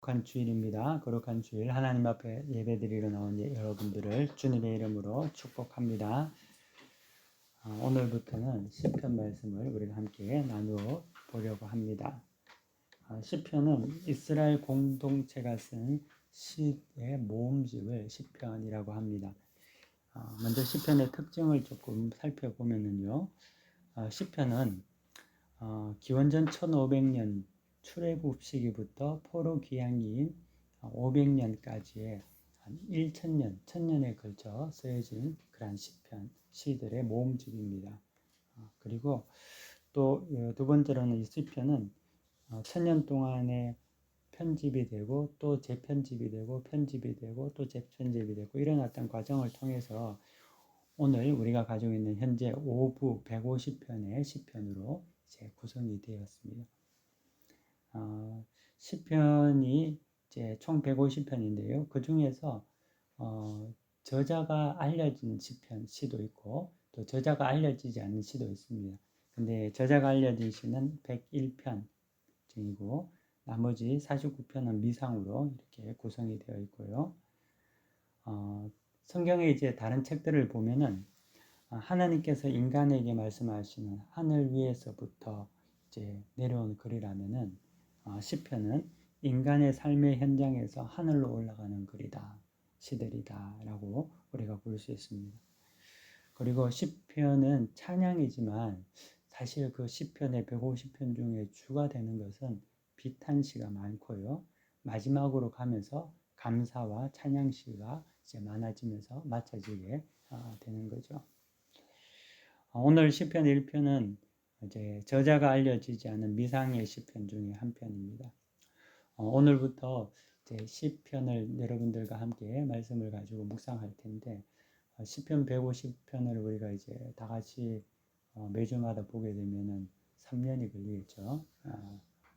거룩한 주일입니다. 거룩한 주일 하나님 앞에 예배드리러 나온 여러분들을 주님의 이름으로 축복합니다. 오늘부터는 시편 말씀을 우리가 함께 나누어 보려고 합니다. 시편은 이스라엘 공동체가 쓴 시의 모음집을 시편이라고 합니다. 먼저 시편의 특징을 조금 살펴보면요. 시편은 기원전 1500년 출애굽 시기부터 포로 귀향기인 500년까지의 한 1000년, 1000년에 걸쳐 쓰여진 그러한 시편, 시들의 모음집입니다. 그리고 또 두 번째로는 이 시편은 1000년 동안에 편집이 되고 또 재편집이 되고 편집이 되고 또 재편집이 되고 이런 어떤 과정을 통해서 오늘 우리가 가지고 있는 현재 5부 150편의 시편으로 이제 구성이 되었습니다. 시편이 이제 총 150편인데요. 그 중에서 저자가 알려진 시편 시도 있고 또 저자가 알려지지 않는 시도 있습니다. 근데 저자가 알려진 시는 101편이고 나머지 49편은 미상으로 이렇게 구성이 되어 있고요. 성경의 이제 다른 책들을 보면은 하나님께서 인간에게 말씀하시는 하늘 위에서부터 이제 내려온 글이라면은 시편은 인간의 삶의 현장에서 하늘로 올라가는 글이다, 시들이다라고 우리가 볼 수 있습니다. 그리고 시편은 찬양이지만 사실 그 시편의 150편 중에 주가 되는 것은 비탄시가 많고요. 마지막으로 가면서 감사와 찬양시가 이제 많아지면서 맞춰지게 되는 거죠. 오늘 시편 1편은 이제 저자가 알려지지 않은 미상의 시편 중에 한 편입니다. 오늘부터 이제 시편을 여러분들과 함께 말씀을 가지고 묵상할 텐데 시편 150편을 우리가 이제 다 같이 매주마다 보게 되면은 3년이 걸리겠죠.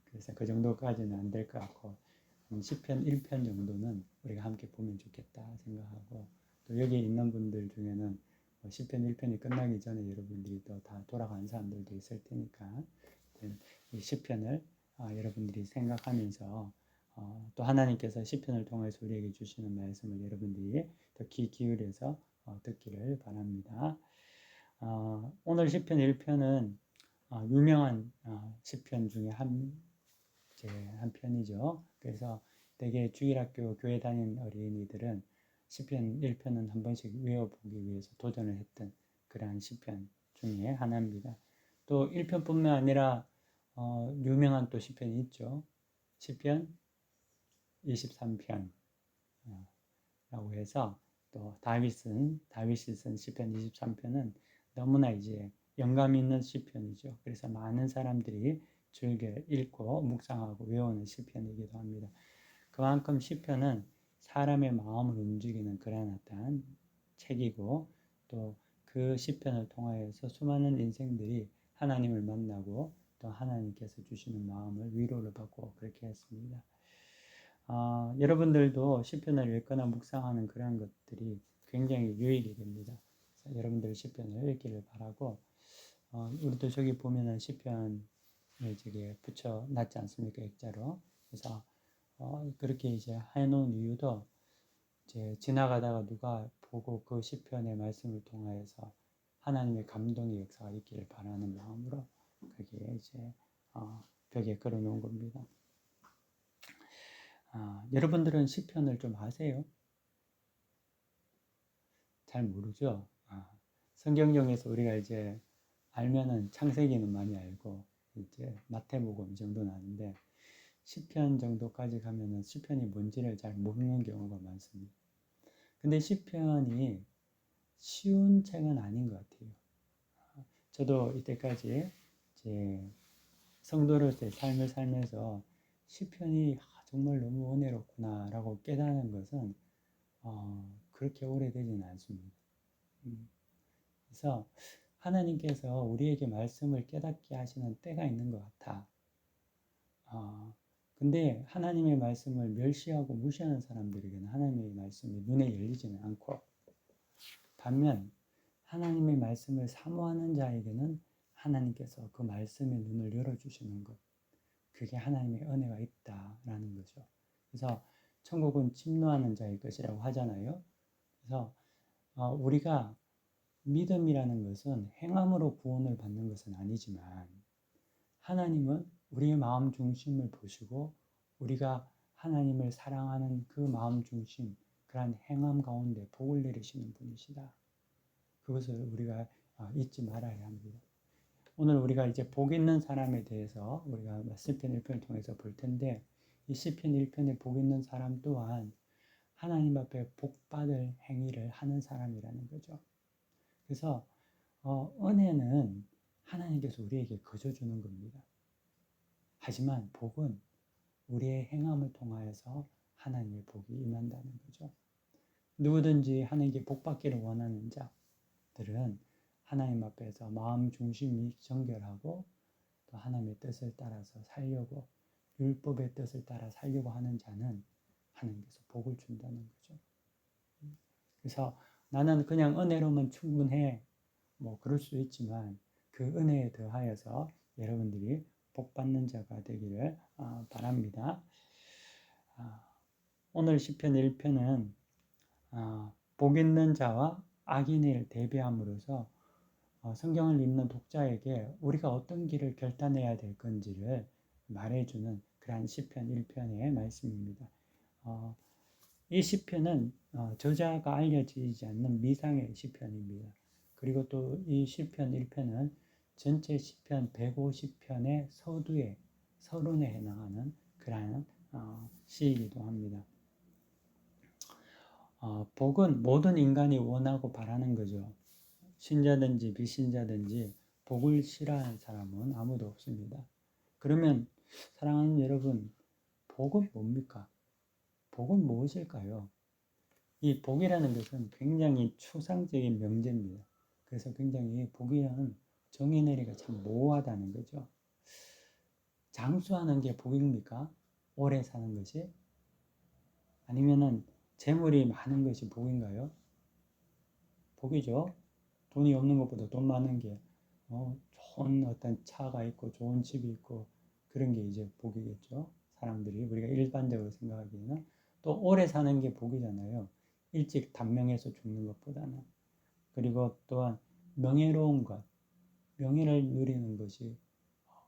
그래서 그 정도까지는 안 될 것 같고 시편 1편 정도는 우리가 함께 보면 좋겠다 생각하고 또 여기 있는 분들 중에는 시편 1편이 끝나기 전에 여러분들이 또 다 돌아간 사람들도 있을 테니까 이 시편을 여러분들이 생각하면서 또 하나님께서 시편을 통해서 우리에게 주시는 말씀을 여러분들이 더 귀 기울여서 듣기를 바랍니다. 오늘 시편 1편은 유명한 시편 중에 한 편이죠. 그래서 대개 주일학교 교회 다니는 어린이들은 시편 1편은 한 번씩 외워보기 위해서 도전을 했던 그러한 시편 중에 하나입니다. 또 1편뿐만 아니라 유명한 또 시편이 있죠. 시편 23편 라고 해서 또 다윗이 쓴 시편 23편은 너무나 이제 영감 있는 시편이죠. 그래서 많은 사람들이 즐겨 읽고 묵상하고 외우는 시편이기도 합니다. 그만큼 시편은 사람의 마음을 움직이는 그런 어떤 책이고 또 그 시편을 통하여서 수많은 인생들이 하나님을 만나고 또 하나님께서 주시는 마음을 위로를 받고 그렇게 했습니다. 여러분들도 시편을 읽거나 묵상하는 그런 것들이 굉장히 유익이 됩니다. 여러분들 시편을 읽기를 바라고 우리도 저기 보면은 시편을 저기 붙여 놨지 않습니까? 액자로. 그래서 그렇게 이제 해놓은 이유도 이제 지나가다가 누가 보고 그 시편의 말씀을 통하여서 하나님의 감동의 역사가 있기를 바라는 마음으로 거기에 이제 벽에 걸어놓은 겁니다. 여러분들은 시편을 좀 아세요? 잘 모르죠? 성경용에서 우리가 이제 알면은 창세기는 많이 알고 이제 마태복음 정도는 아는데 시편 정도까지 가면은 시편이 뭔지를 잘 모르는 경우가 많습니다. 근데 시편이 쉬운 책은 아닌 것 같아요. 저도 이때까지 제 성도로서의 삶을 살면서 시편이 정말 너무 은혜롭구나라고 깨닫는 것은 그렇게 오래되지는 않습니다. 그래서 하나님께서 우리에게 말씀을 깨닫게 하시는 때가 있는 것 같아. 근데 하나님의 말씀을 멸시하고 무시하는 사람들에게는 하나님의 말씀이 눈에 열리지는 않고 반면 하나님의 말씀을 사모하는 자에게는 하나님께서 그 말씀의 눈을 열어주시는 것 그게 하나님의 은혜가 있다라는 거죠. 그래서 천국은 침노하는 자의 것이라고 하잖아요. 그래서 우리가 믿음이라는 것은 행함으로 구원을 받는 것은 아니지만 하나님은 우리의 마음 중심을 보시고 우리가 하나님을 사랑하는 그 마음 중심, 그러한 행함 가운데 복을 내리시는 분이시다. 그것을 우리가 잊지 말아야 합니다. 오늘 우리가 이제 복 있는 사람에 대해서 우리가 시편 1편을 통해서 볼 텐데 이 시편 1편에 복 있는 사람 또한 하나님 앞에 복 받을 행위를 하는 사람이라는 거죠. 그래서 은혜는 하나님께서 우리에게 거저 주는 겁니다. 하지만 복은 우리의 행함을 통하여서 하나님의 복이 임한다는 거죠. 누구든지 하나님께 복 받기를 원하는 자들은 하나님 앞에서 마음 중심이 정결하고 또 하나님의 뜻을 따라서 살려고 율법의 뜻을 따라 살려고 하는 자는 하나님께서 복을 준다는 거죠. 그래서 나는 그냥 은혜로만 충분해 뭐 그럴 수 있지만 그 은혜에 더하여서 여러분들이 복 받는 자가 되기를 바랍니다. 오늘 시편 1편은 복 있는 자와 악인을 대비함으로써 성경을 읽는 독자에게 우리가 어떤 길을 결단해야 될 건지를 말해주는 그러한 시편 1편의 말씀입니다. 이 시편은 저자가 알려지지 않는 미상의 시편입니다. 그리고 또 이 시편 1편은 전체 시편 150편의 서론에 해당하는 그러한 시이기도 합니다. 복은 모든 인간이 원하고 바라는 거죠. 신자든지 비신자든지 복을 싫어하는 사람은 아무도 없습니다. 그러면 사랑하는 여러분, 복은 뭡니까? 복은 무엇일까요? 이 복이라는 것은 굉장히 추상적인 명제입니다. 그래서 굉장히 복이라는 정의 내리가 참 모호하다는 거죠. 장수하는 게 복입니까? 오래 사는 것이? 아니면은 재물이 많은 것이 복인가요? 복이죠. 돈이 없는 것보다 돈 많은 게 좋은 어떤 차가 있고 좋은 집이 있고 그런 게 이제 복이겠죠. 사람들이 우리가 일반적으로 생각하기에는 또 오래 사는 게 복이잖아요. 일찍 단명해서 죽는 것보다는. 그리고 또한 명예로운 것, 명예를 누리는 것이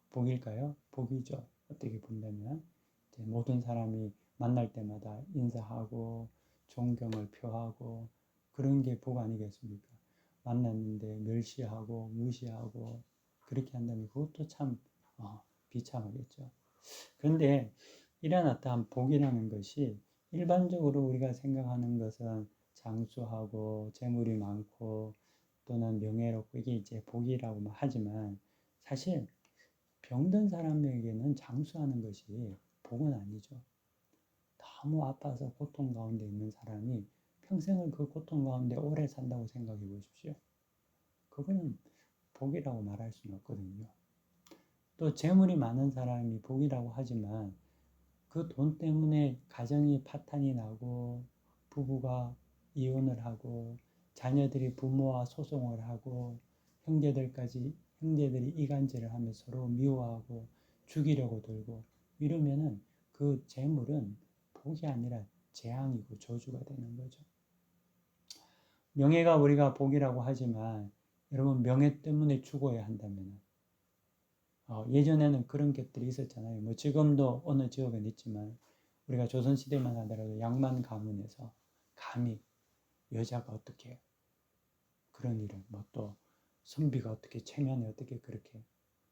복일까요? 복이죠. 어떻게 본다면 모든 사람이 만날 때마다 인사하고 존경을 표하고 그런 게 복 아니겠습니까? 만났는데 멸시하고 무시하고 그렇게 한다면 그것도 참 비참하겠죠. 그런데 이러한 어떠한 복이라는 것이 일반적으로 우리가 생각하는 것은 장수하고 재물이 많고 또는 명예롭고 이게 이제 복이라고 하지만 사실 병든 사람에게는 장수하는 것이 복은 아니죠. 너무 아파서 고통 가운데 있는 사람이 평생을 그 고통 가운데 오래 산다고 생각해 보십시오. 그거는 복이라고 말할 수는 없거든요. 또 재물이 많은 사람이 복이라고 하지만 그 돈 때문에 가정이 파탄이 나고 부부가 이혼을 하고 자녀들이 부모와 소송을 하고 형제들이 이간질을 하면서 서로 미워하고 죽이려고 들고 이러면은 그 재물은 복이 아니라 재앙이고 저주가 되는 거죠. 명예가 우리가 복이라고 하지만 여러분 명예 때문에 죽어야 한다면 예전에는 그런 것들이 있었잖아요. 뭐 지금도 어느 지역은 있지만 우리가 조선시대만 하더라도 양만 가문에서 감히 여자가 어떻게 그런 일을 뭐 또 선비가 어떻게 체면에 어떻게 그렇게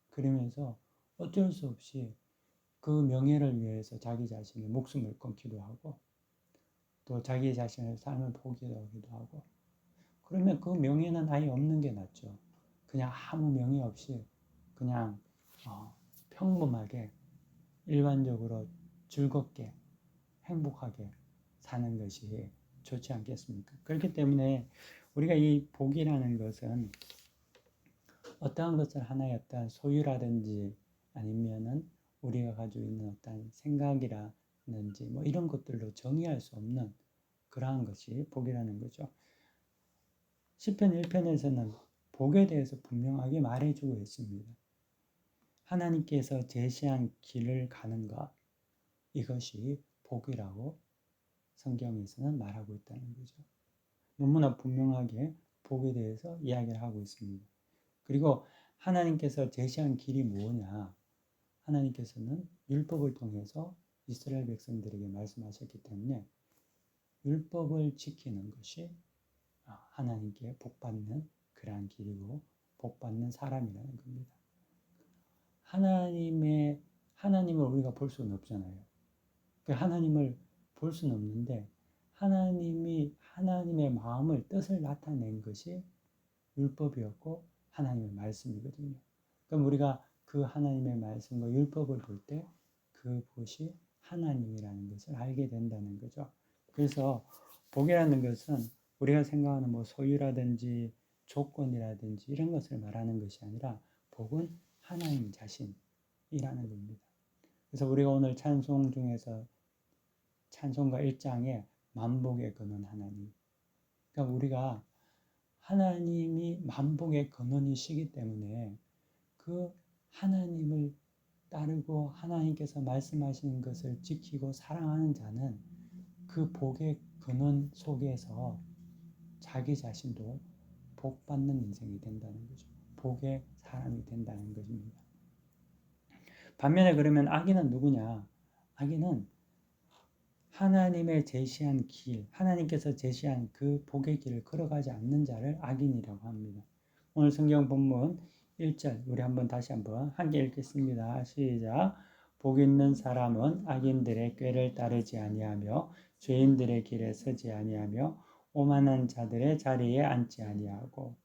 그러면서 어쩔 수 없이 그 명예를 위해서 자기 자신의 목숨을 끊기도 하고 또 자기 자신의 삶을 포기하기도 하고 그러면 그 명예는 아예 없는 게 낫죠. 그냥 아무 명예 없이 그냥 평범하게 일반적으로 즐겁게 행복하게 사는 것이 좋지 않겠습니까? 그렇기 때문에 우리가 이 복이라는 것은 어떠한 것을 하나의 어떤 소유라든지 아니면은 우리가 가지고 있는 어떤 생각이라든지 뭐 이런 것들로 정의할 수 없는 그러한 것이 복이라는 거죠. 시편 1편에서는 복에 대해서 분명하게 말해주고 있습니다. 하나님께서 제시한 길을 가는 것, 이것이 복이라고 성경에서는 말하고 있다는 거죠. 너무나 분명하게 복에 대해서 이야기를 하고 있습니다. 그리고 하나님께서 제시한 길이 뭐냐? 하나님께서는 율법을 통해서 이스라엘 백성들에게 말씀하셨기 때문에 율법을 지키는 것이 하나님께 복받는 그러한 길이고 복받는 사람이라는 겁니다. 하나님을 우리가 볼 수는 없잖아요. 하나님을 볼 수는 없는데 하나님의 마음을 뜻을 나타낸 것이 율법이었고 하나님의 말씀이거든요. 그럼 우리가 그 하나님의 말씀과 율법을 볼 때 그것이 하나님이라는 것을 알게 된다는 거죠. 그래서 복이라는 것은 우리가 생각하는 뭐 소유라든지 조건이라든지 이런 것을 말하는 것이 아니라 복은 하나님 자신이라는 겁니다. 그래서 우리가 오늘 찬송 중에서 찬송가 1장에 만복의 근원 하나님. 그러니까 우리가 하나님이 만복의 근원이시기 때문에 그 하나님을 따르고 하나님께서 말씀하시는 것을 지키고 사랑하는 자는 그 복의 근원 속에서 자기 자신도 복받는 인생이 된다는 거죠. 복의 사람이 된다는 것입니다. 반면에 그러면 악인은 누구냐? 악인은 하나님의 제시한 길, 하나님께서 제시한 그 복의 길을 걸어가지 않는 자를 악인이라고 합니다. 오늘 성경 본문 1절 우리 다시 한번 함께 읽겠습니다. 시작. 복 있는 사람은 악인들의 꾀를 따르지 아니하며 죄인들의 길에 서지 아니하며 오만한 자들의 자리에 앉지 아니하고.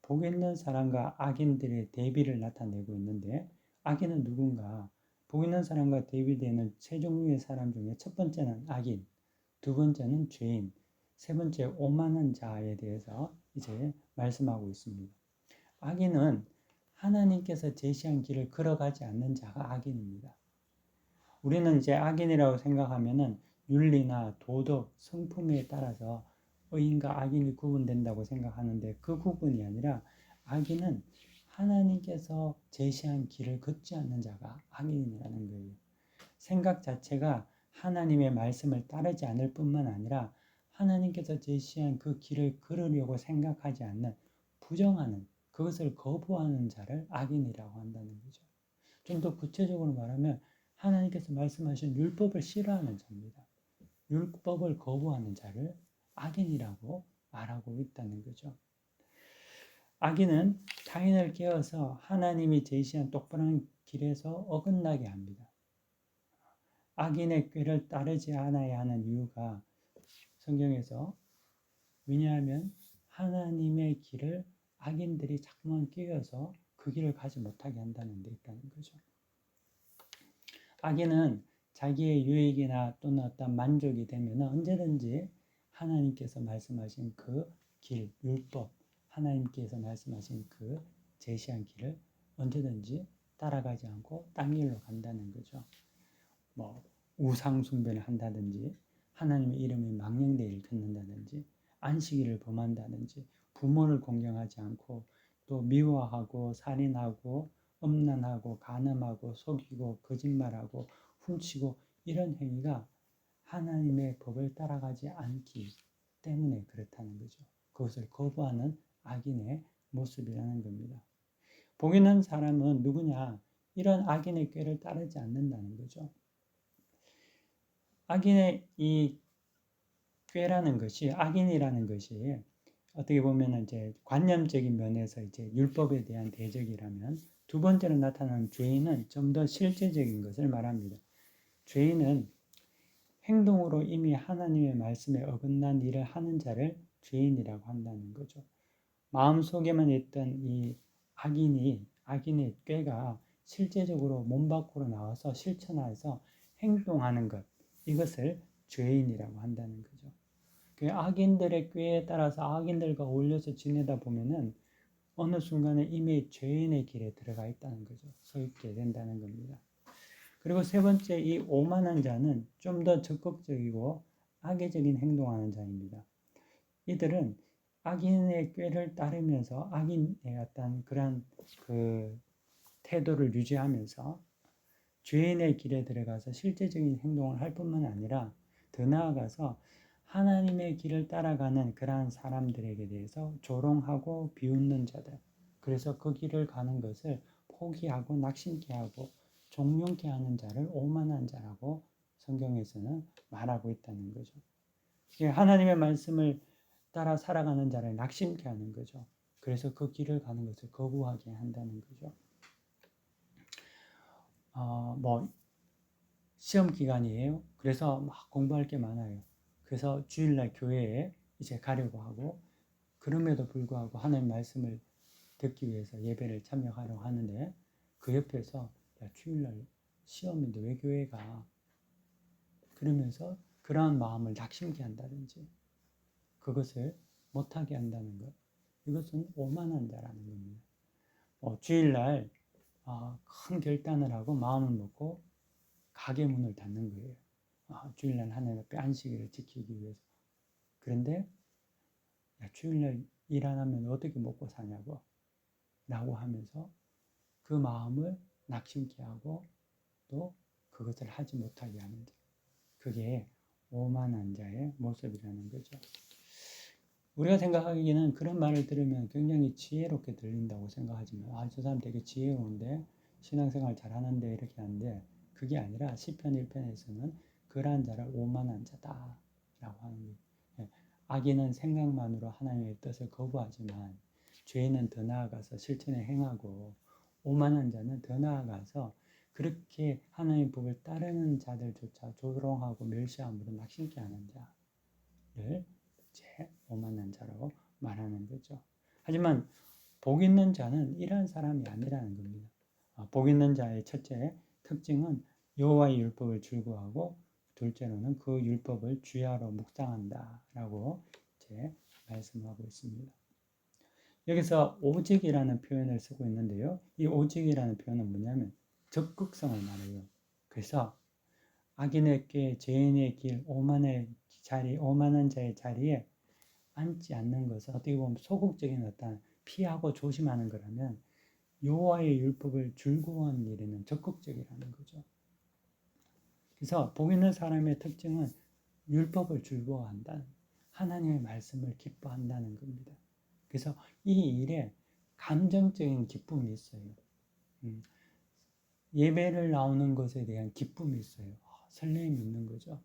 복 있는 사람과 악인들의 대비를 나타내고 있는데 악인은 누군가? 복 있는 사람과 대비되는 세 종류의 사람 중에 첫 번째는 악인, 두 번째는 죄인, 세 번째 오만한 자에 대해서 이제 말씀하고 있습니다. 악인은 하나님께서 제시한 길을 걸어가지 않는 자가 악인입니다. 우리는 이제 악인이라고 생각하면은 윤리나 도덕, 성품에 따라서 의인과 악인이 구분된다고 생각하는데 그 구분이 아니라 악인은 하나님께서 제시한 길을 걷지 않는 자가 악인이라는 거예요. 생각 자체가 하나님의 말씀을 따르지 않을 뿐만 아니라 하나님께서 제시한 그 길을 걸으려고 생각하지 않는, 부정하는, 그것을 거부하는 자를 악인이라고 한다는 거죠. 좀 더 구체적으로 말하면 하나님께서 말씀하신 율법을 싫어하는 자입니다. 율법을 거부하는 자를 악인이라고 말하고 있다는 거죠. 악인은 타인을 깨워서 하나님이 제시한 똑바른 길에서 어긋나게 합니다. 악인의 꾀를 따르지 않아야 하는 이유가 성경에서, 왜냐하면 하나님의 길을 악인들이 자꾸만 깨워서 그 길을 가지 못하게 한다는 데 있다는 거죠. 악인은 자기의 유익이나 또는 어떤 만족이 되면 언제든지 하나님께서 말씀하신 그 길, 율법, 하나님께서 말씀하신 그 제시한 길을 언제든지 따라가지 않고 딴 길로 간다는 거죠. 우상 숭배를 한다든지, 하나님의 이름이 망령되이를 듣는다든지, 안식일을 범한다든지, 부모를 공경하지 않고 또 미워하고 살인하고 음란하고 간음하고 속이고 거짓말하고 훔치고, 이런 행위가 하나님의 법을 따라가지 않기 때문에 그렇다는 거죠. 그것을 거부하는 악인의 모습이라는 겁니다. 복 있는 사람은 누구냐? 이런 악인의 꾀를 따르지 않는다는 거죠. 악인의 이 꾀라는 것이, 악인이라는 것이 어떻게 보면 이제 관념적인 면에서 이제 율법에 대한 대적이라면, 두 번째로 나타나는 죄인은 좀 더 실제적인 것을 말합니다. 죄인은 행동으로 이미 하나님의 말씀에 어긋난 일을 하는 자를 죄인이라고 한다는 거죠. 마음속에만 있던 이 악인의 꾀가 실제적으로 몸 밖으로 나와서 실천해서 행동하는 것, 이것을 죄인이라고 한다는 거죠. 그 악인들의 꾀에 따라서 악인들과 어울려서 지내다 보면은 어느 순간에 이미 죄인의 길에 들어가 있다는 거죠. 서 있게 된다는 겁니다. 그리고 세 번째, 이 오만한 자는 좀 더 적극적이고 악의적인 행동하는 자입니다. 이들은 악인의 꾀를 따르면서 악인의 어떤 그런 그 태도를 유지하면서 죄인의 길에 들어가서 실제적인 행동을 할 뿐만 아니라 더 나아가서 하나님의 길을 따라가는 그러한 사람들에게 대해서 조롱하고 비웃는 자들, 그래서 그 길을 가는 것을 포기하고 낙심케 하고 종용케 하는 자를 오만한 자라고 성경에서는 말하고 있다는 거죠. 하나님의 말씀을 따라 살아가는 자를 낙심케 하는 거죠. 그래서 그 길을 가는 것을 거부하게 한다는 거죠. 시험 기간이에요. 그래서 막 공부할 게 많아요. 그래서 주일날 교회에 이제 가려고 하고, 그럼에도 불구하고 하나님 말씀을 듣기 위해서 예배를 참여하려고 하는데, 그 옆에서 야, 주일날 시험인데 왜 교회 가? 그러면서 그러한 마음을 낙심케 한다든지 그것을 못하게 한다는 것, 이것은 오만한 자라는 겁니다. 주일날 큰 결단을 하고 마음을 먹고 가게 문을 닫는 거예요. 주일날 하나님 앞에 안식일을 지키기 위해서. 그런데 야, 주일날 일 안 하면 어떻게 먹고 사냐고 라고 하면서 그 마음을 낙심케 하고 또 그것을 하지 못하게 하는 자, 그게 오만한 자의 모습이라는 거죠. 우리가 생각하기에는 그런 말을 들으면 굉장히 지혜롭게 들린다고 생각하지만, 저 사람 되게 지혜로운데 신앙생활 잘하는데 이렇게 하는데, 그게 아니라 시편 1편에서는 그러한 자를 오만한 자다 라고 하는 거예요. 악인은 생각만으로 하나님의 뜻을 거부하지만 죄인은 더 나아가서 실천에 행하고, 오만한 자는 더 나아가서 그렇게 하나님의 법을 따르는 자들조차 조롱하고 멸시함으로 낙심케 하는 자를 이제 오만한 자라고 말하는 거죠. 하지만 복 있는 자는 이러한 사람이 아니라는 겁니다. 복 있는 자의 첫째 특징은 여호와의 율법을 즐거워하고, 둘째로는 그 율법을 주야로 묵상한다라고 이제 말씀하고 있습니다. 여기서 오직이라는 표현을 쓰고 있는데요. 이 오직이라는 표현은 뭐냐면 적극성을 말해요. 그래서 악인의 길, 죄인의 길, 오만한 자의 자리에 앉지 않는 것은 어떻게 보면 소극적인 어떤 피하고 조심하는 거라면, 여호와의 율법을 즐거워하는 일에는 적극적이라는 거죠. 그래서 복 있는 사람의 특징은 율법을 즐거워한다는, 하나님의 말씀을 기뻐한다는 겁니다. 그래서 이 일에 감정적인 기쁨이 있어요. 예배를 나오는 것에 대한 기쁨이 있어요. 설렘이 있는 거죠.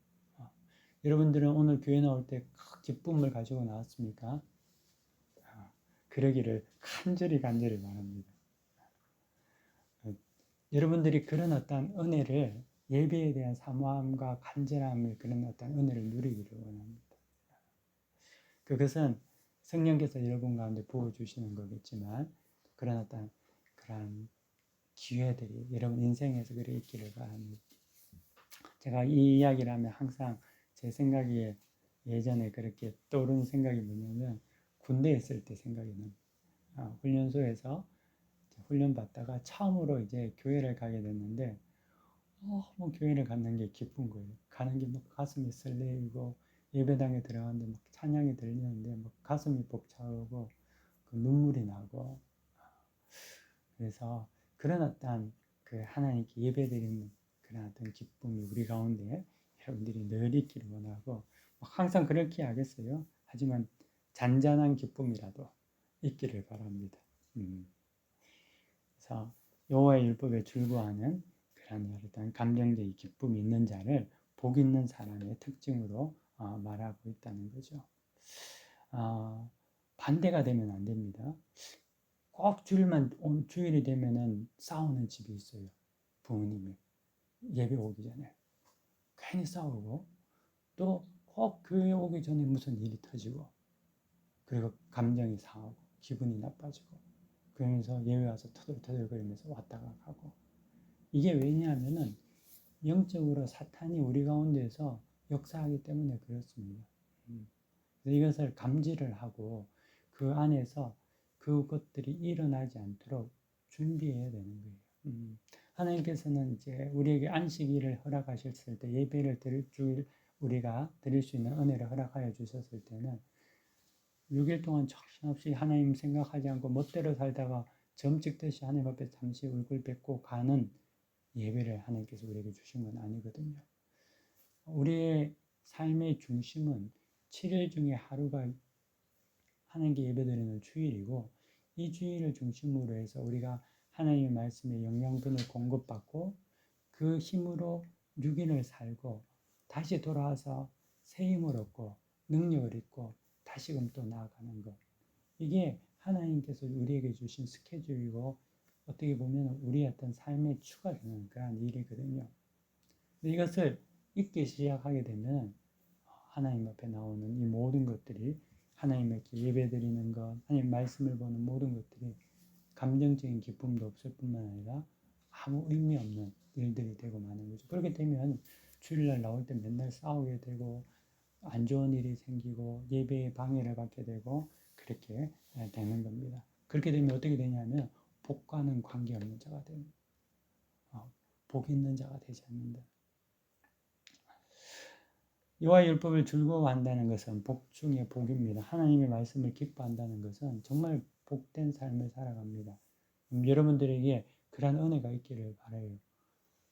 여러분들은 오늘 교회 나올 때 기쁨을 가지고 나왔습니까? 그러기를 간절히 바랍니다. 여러분들이 그런 어떤 은혜를, 예배에 대한 사모함과 간절함을, 그런 어떤 은혜를 누리기를 원합니다. 그것은 성령께서 여러분 가운데 부어주시는 거겠지만, 그런 어떤 그런 기회들이 여러분 인생에서 그래 있기를 바랍니다. 제가 이 이야기를 하면 항상 제 생각이, 예전에 그렇게 떠오르는 생각이 뭐냐면, 군대에 있을 때 생각이 납니다. 훈련소에서 훈련 받다가 처음으로 이제 교회를 가게 됐는데, 뭐 교회를 가는 게 기쁜 거예요. 가는 게 막 가슴이 설레이고, 예배당에 들어가는데 막 찬양이 들리는데 막 가슴이 벅차오고 그 눈물이 나고, 그래서 그런 어떤 그 하나님께 예배드리는 그런 어떤 기쁨이 우리 가운데 여러분들이 늘 있기를 원하고, 항상 그렇게 하겠어요. 하지만 잔잔한 기쁨이라도 있기를 바랍니다. 그래서 여호와의 율법에 즐거워하는 그런 어떤 감정적인 기쁨이 있는 자를 복 있는 사람의 특징으로 말하고 있다는 거죠. 반대가 되면 안 됩니다. 꼭 주일이 되면은 싸우는 집이 있어요. 부모님이 예배 오기 전에 괜히 싸우고, 또 꼭 교회 오기 전에 무슨 일이 터지고, 그리고 감정이 상하고 기분이 나빠지고, 그러면서 예배 와서 터덜터덜거리면서 왔다가 가고. 이게 왜냐하면은 영적으로 사탄이 우리 가운데서 역사하기 때문에 그렇습니다. 이것을 감지를 하고 그 안에서 그것들이 일어나지 않도록 준비해야 되는 거예요. 하나님께서는 이제 우리에게 안식일을 허락하셨을 때, 예배를 드릴 주일 우리가 드릴 수 있는 은혜를 허락하여 주셨을 때는 6일 동안 정신없이 하나님 생각하지 않고 멋대로 살다가 점 찍듯이 하나님 앞에 잠시 얼굴 뵙고 가는 예배를 하나님께서 우리에게 주신 건 아니거든요. 우리의 삶의 중심은 7일 중에 하루가 하나님께 예배드리는 주일이고, 이 주일을 중심으로 해서 우리가 하나님의 말씀에 영양분을 공급받고 그 힘으로 6일을 살고 다시 돌아와서 새 힘을 얻고 능력을 얻고 다시금 또 나아가는 것. 이게 하나님께서 우리에게 주신 스케줄이고 어떻게 보면 우리의 어떤 삶의 추가 되는 그런 일이거든요. 근데 이것을 잊기 시작하게 되면 하나님 앞에 나오는 이 모든 것들이 하나님께 예배드리는 것, 하나님 말씀을 보는 모든 것들이 감정적인 기쁨도 없을 뿐만 아니라 아무 의미 없는 일들이 되고 마는 거죠. 그렇게 되면 주일날 나올 때 맨날 싸우게 되고 안 좋은 일이 생기고 예배에 방해를 받게 되고 그렇게 되는 겁니다. 그렇게 되면 어떻게 되냐면 복과는 관계없는 자가 됩니다. 복 있는 자가 되지 않는다. 여호와의 율법을 즐거워한다는 것은 복 중에 복입니다. 하나님의 말씀을 기뻐한다는 것은 정말 복된 삶을 살아갑니다. 여러분들에게 그러한 은혜가 있기를 바라요.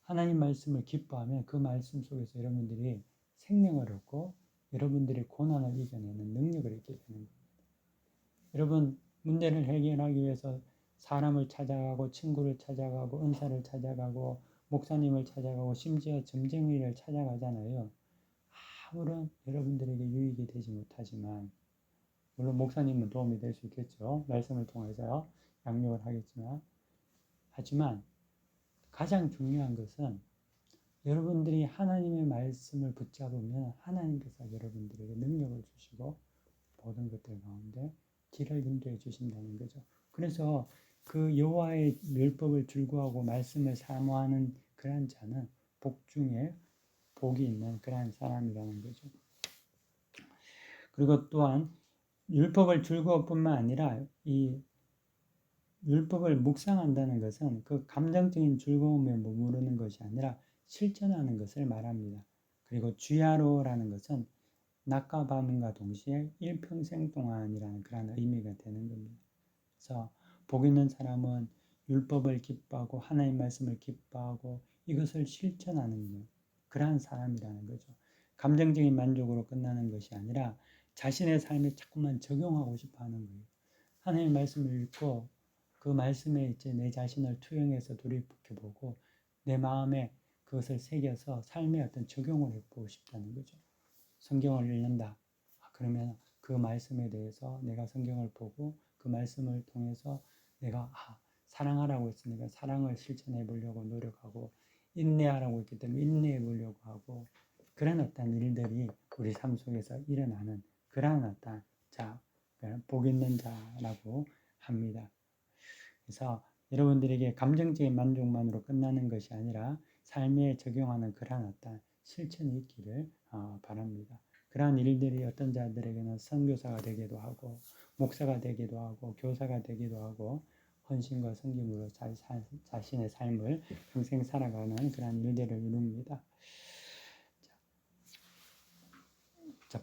하나님 말씀을 기뻐하면 그 말씀 속에서 여러분들이 생명을 얻고 여러분들의 고난을 이겨내는 능력을 얻게 되는 겁니다. 여러분, 문제를 해결하기 위해서 사람을 찾아가고 친구를 찾아가고 은사를 찾아가고 목사님을 찾아가고 심지어 점쟁이를 찾아가잖아요. 아무런 여러분들에게 유익이 되지 못하지만, 물론 목사님은 도움이 될 수 있겠죠. 말씀을 통해서 양육을 하겠지만, 하지만 가장 중요한 것은 여러분들이 하나님의 말씀을 붙잡으면 하나님께서 여러분들에게 능력을 주시고 모든 것들 가운데 길을 인도해 주신다는 거죠. 그래서 그 여호와의 율법을 즐거워하고 말씀을 사모하는 그러한 자는 복 중에 복이 있는 그러한 사람이라는 거죠. 그리고 또한 율법을 즐거울 뿐만 아니라 이 율법을 묵상한다는 것은 그 감정적인 즐거움에 머무르는 것이 아니라 실천하는 것을 말합니다. 그리고 주야로라는 것은 낮과 밤과 동시에 일평생 동안이라는 그런 의미가 되는 겁니다. 그래서 복 있는 사람은 율법을 기뻐하고 하나님 말씀을 기뻐하고 이것을 실천하는 것, 그러한 사람이라는 거죠. 감정적인 만족으로 끝나는 것이 아니라 자신의 삶에 자꾸만 적용하고 싶어 하는 거예요. 하나님 말씀을 읽고 그 말씀에 이제 내 자신을 투영해서 돌이켜보고 내 마음에 그것을 새겨서 삶의 어떤 적용을 해보고 싶다는 거죠. 성경을 읽는다. 그러면 그 말씀에 대해서 내가 성경을 보고 그 말씀을 통해서 내가 사랑하라고 했으니까 사랑을 실천해 보려고 노력하고 인내하라고 했기 때문에 인내해 보려고 하고 그런 어떤 일들이 우리 삶 속에서 일어나는 그러한 어떤 복 있는 자라고 합니다. 그래서 여러분들에게 감정적인 만족만으로 끝나는 것이 아니라 삶에 적용하는 그러한 어떤 실천이 있기를 바랍니다. 그러한 일들이 어떤 자들에게는 선교사가 되기도 하고 목사가 되기도 하고 교사가 되기도 하고 헌신과 섬김으로 자신의 삶을 평생 살아가는 그러한 일들을 이룹니다.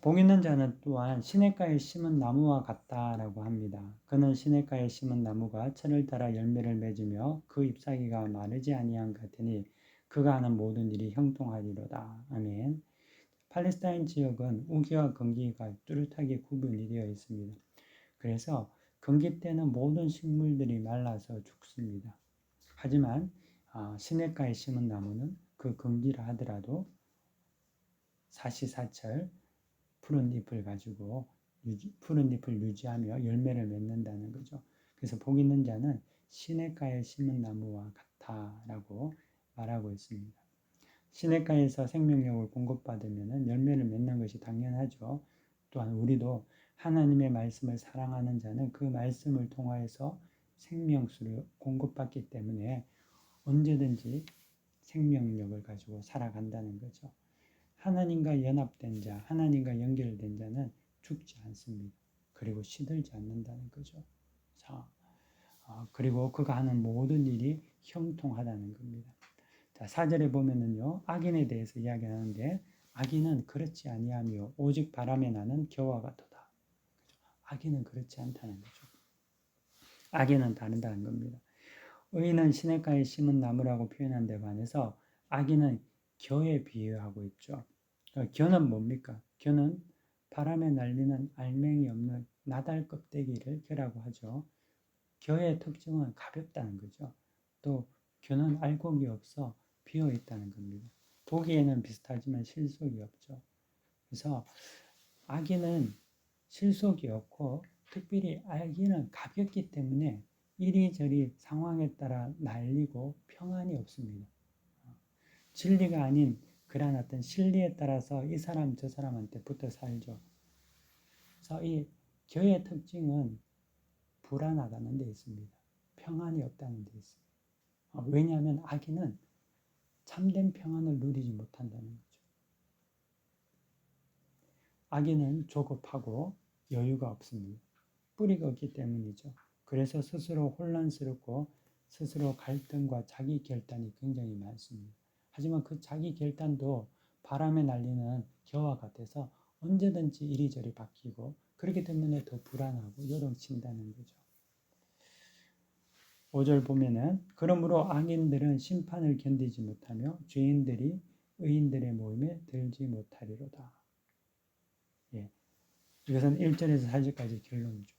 복 있는 자는 또한 시냇가에 심은 나무와 같다라고 합니다. 그는 시냇가에 심은 나무가 철을 따라 열매를 맺으며 그 잎사귀가 마르지 아니한 같으니 그가 하는 모든 일이 형통하리로다. 아멘. 팔레스타인 지역은 우기와 건기가 뚜렷하게 구분이 되어 있습니다. 그래서 건기 때는 모든 식물들이 말라서 죽습니다. 하지만 시냇가에 심은 나무는 그 건기라 하더라도 사시사철 푸른 잎을 가지고 푸른 잎을 유지하며 열매를 맺는다는 거죠. 그래서 복 있는 자는 시냇가에 심은 나무와 같다라고 말하고 있습니다. 시냇가에서 생명력을 공급받으면 열매를 맺는 것이 당연하죠. 또한 우리도 하나님의 말씀을 사랑하는 자는 그 말씀을 통하여서 생명수를 공급받기 때문에 언제든지 생명력을 가지고 살아간다는 거죠. 하나님과 연합된 자, 하나님과 연결된 자는 죽지 않습니다. 그리고 시들지 않는다는 거죠. 자, 그리고 그가 하는 모든 일이 형통하다는 겁니다. 자, 4절에 보면은요, 악인에 대해서 이야기하는데 악인은 그렇지 아니하며 오직 바람에 나는 겨와 같도다. 악인은 그렇지 않다는 거죠. 악인은 다르다는 겁니다. 의인은 시냇가에 심은 나무라고 표현한 데 반해서 악인은 겨에 비유하고 있죠. 그러니까 겨는 뭡니까? 겨는 바람에 날리는 알맹이 없는 나달 껍데기를 겨라고 하죠. 겨의 특징은 가볍다는 거죠. 또 겨는 알곡이 없어 비어 있다는 겁니다. 보기에는 비슷하지만 실속이 없죠. 그래서 악인은 실속이 없고 특별히 악인은 가볍기 때문에 이리저리 상황에 따라 날리고 평안이 없습니다. 진리가 아닌 그러한 어떤 실리에 따라서 이 사람 저 사람한테 붙어 살죠. 그래서 이 겨의 특징은 불안하다는 데 있습니다. 평안이 없다는 데 있습니다. 왜냐하면 악인은 참된 평안을 누리지 못한다는 거죠. 악인은 조급하고 여유가 없습니다. 뿌리가 없기 때문이죠. 그래서 스스로 혼란스럽고 스스로 갈등과 자기 결단이 굉장히 많습니다. 하지만 그 자기 결단도 바람에 날리는 겨와 같아서 언제든지 이리저리 바뀌고 그렇기 때문에 더 불안하고 요동친다는 거죠. 5절 보면은 그러므로 악인들은 심판을 견디지 못하며 죄인들이 의인들의 모임에 들지 못하리로다. 예. 이것은 1절에서 4절까지 결론이죠.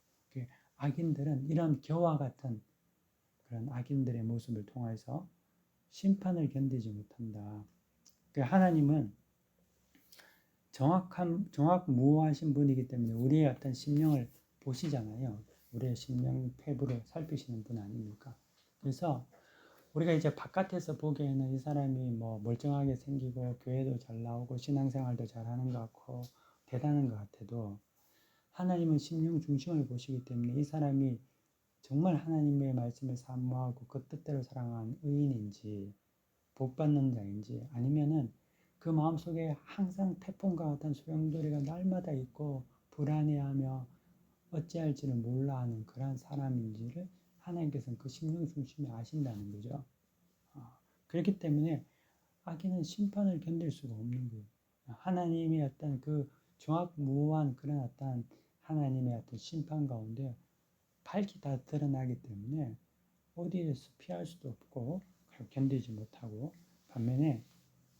악인들은 이런 겨와 같은 그런 악인들의 모습을 통해서 심판을 견디지 못한다. 하나님은 정확무오하신 분이기 때문에 우리의 어떤 심령을 보시잖아요. 우리의 심령 패부를 살피시는 분 아닙니까? 그래서 우리가 이제 바깥에서 보기에는 이 사람이 뭐 멀쩡하게 생기고 교회도 잘 나오고 신앙생활도 잘하는 것 같고 대단한 것 같아도 하나님은 심령 중심을 보시기 때문에 이 사람이 정말 하나님의 말씀을 사모하고 그 뜻대로 살아가는 의인인지 복받는 자인지 아니면은 그 마음속에 항상 태풍과 같은 소용돌이가 날마다 있고 불안해하며 어찌할지를 몰라 하는 그러한 사람인지를 하나님께서는 그 심령 중심에 아신다는 거죠. 그렇기 때문에 악인은 심판을 견딜 수가 없는 거예요. 하나님의 어떤 그 정확무오한 그런 어떤 하나님의 어떤 심판 가운데 밝히 다 드러나기 때문에 어디에서 피할 수도 없고 견디지 못하고 반면에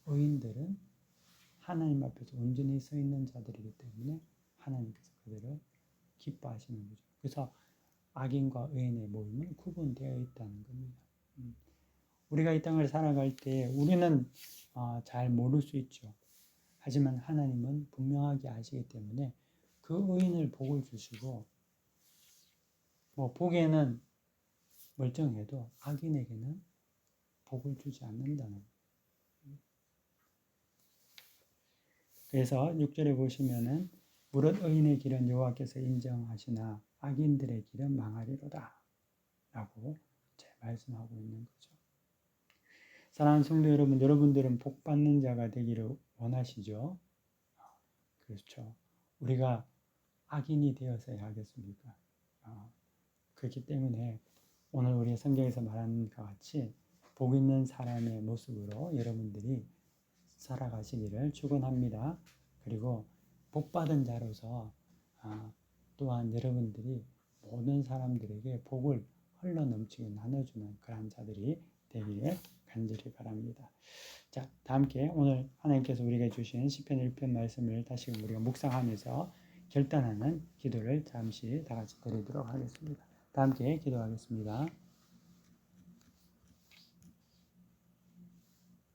의인들은 하나님 앞에서 온전히 서 있는 자들이기 때문에 하나님께서 그들을 기뻐하시는 거죠. 그래서 악인과 의인의 모임은 구분되어 있다는 겁니다. 우리가 이 땅을 살아갈 때 우리는 잘 모를 수 있죠. 하지만 하나님은 분명하게 아시기 때문에 그 의인을 복을 주시고 뭐 보기에는 멀쩡해도 악인에게는 복을 주지 않는다는 거예요. 그래서 6절에 보시면은 무릇 의인의 길은 여호와께서 인정하시나 악인들의 길은 망하리로다 라고 말씀하고 있는 거죠. 사랑하는 성도 여러분, 여러분들은 복 받는 자가 되기를 원하시죠? 그렇죠. 우리가 악인이 되어서야 하겠습니까? 그렇기 때문에 오늘 우리 성경에서 말하는 것 같이 복 있는 사람의 모습으로 여러분들이 살아가시기를 축원합니다. 그리고 복 받은 자로서 또한 여러분들이 모든 사람들에게 복을 흘러 넘치게 나눠주는 그런 자들이 되기를 간절히 바랍니다. 자, 다 함께 오늘 하나님께서 우리에게 주신 시편 1편 말씀을 다시 우리가 묵상하면서 결단하는 기도를 잠시 다 같이 드리도록 하겠습니다. 다 함께 기도하겠습니다.